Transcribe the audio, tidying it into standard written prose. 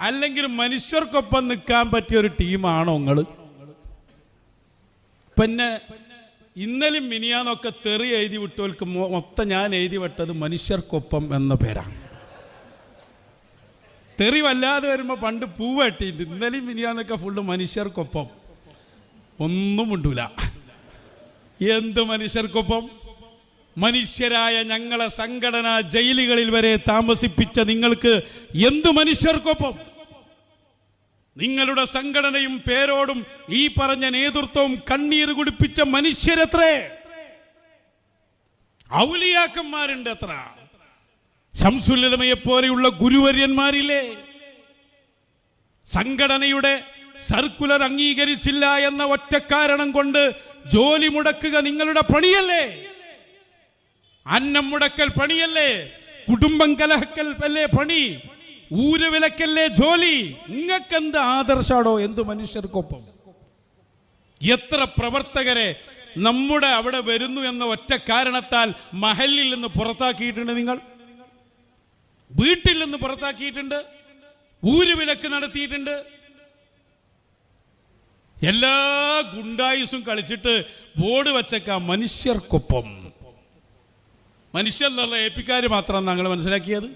അല്ലെങ്കിൽ മനുഷ്യർക്കൊപ്പം നിൽക്കാൻ പറ്റിയ ഒരു ടീമാണോ നിങ്ങൾ? പിന്നെ ഇന്നലെയും മിനിയാന്നൊക്കെ തെറി എഴുതി വിട്ടവർക്ക് മൊത്തം ഞാൻ എഴുതി വിട്ടത് മനുഷ്യർക്കൊപ്പം എന്ന പേരാണ്. തെറി വല്ലാതെ വരുമ്പോൾ പണ്ട് പൂവെട്ടിയിട്ട് ഇന്നലെയും മിനിയാന്നൊക്കെ ഫുള്ള് മനുഷ്യർക്കൊപ്പം. ഒന്നും ഉണ്ടൂല. എന്ത് മനുഷ്യർക്കൊപ്പം? മനുഷ്യരായ ഞങ്ങളെ സംഘടനാ ജയിലുകളിൽ വരെ താമസിപ്പിച്ച നിങ്ങൾക്ക് എന്ത് മനുഷ്യർക്കൊപ്പം? നിങ്ങളുടെ സംഘടനയും പേരോടും ഈ പറഞ്ഞ നേതൃത്വവും കണ്ണീർ കുടിപ്പിച്ച മനുഷ്യരെത്രേ? ഔലിയാക്കന്മാരുണ്ട് എത്ര? ശംസുൽ ഉലമയെ പോലെയുള്ള ഗുരുവര്യന്മാരില്ലേ? സംഘടനയുടെ സർക്കുലർ അംഗീകരിച്ചില്ല എന്ന ഒറ്റ കാരണം കൊണ്ട് ജോലി മുടക്കുക നിങ്ങളുടെ പണിയല്ലേ? അന്നം മുടക്കൽ പണിയല്ലേ? കുടുംബം കലഹക്കൽ അല്ലേ പണി? ഊരുവിലക്കല്ലേ ജോലി? നിങ്ങൾക്കെന്ത് ആദർശാടോ? എന്ത് മനുഷ്യർക്കൊപ്പം? എത്ര പ്രവർത്തകരെ നമ്മുടെ അവിടെ വരുന്നു എന്ന ഒറ്റ കാരണത്താൽ മഹലിൽ നിന്ന് പുറത്താക്കിയിട്ടുണ്ട്. നിങ്ങൾ വീട്ടിൽ നിന്ന് പുറത്താക്കിയിട്ടുണ്ട്, ഊരുവിലക്ക് നടത്തിയിട്ടുണ്ട്. എല്ലാ ഗുണ്ടായുസും കളിച്ചിട്ട് ബോർഡ് വച്ചേക്കാം മനുഷ്യർക്കൊപ്പം. മനുഷ്യർ എന്നുള്ള ഏപ്പിക്കാർ മാത്രം ഞങ്ങൾ മനസ്സിലാക്കിയത്.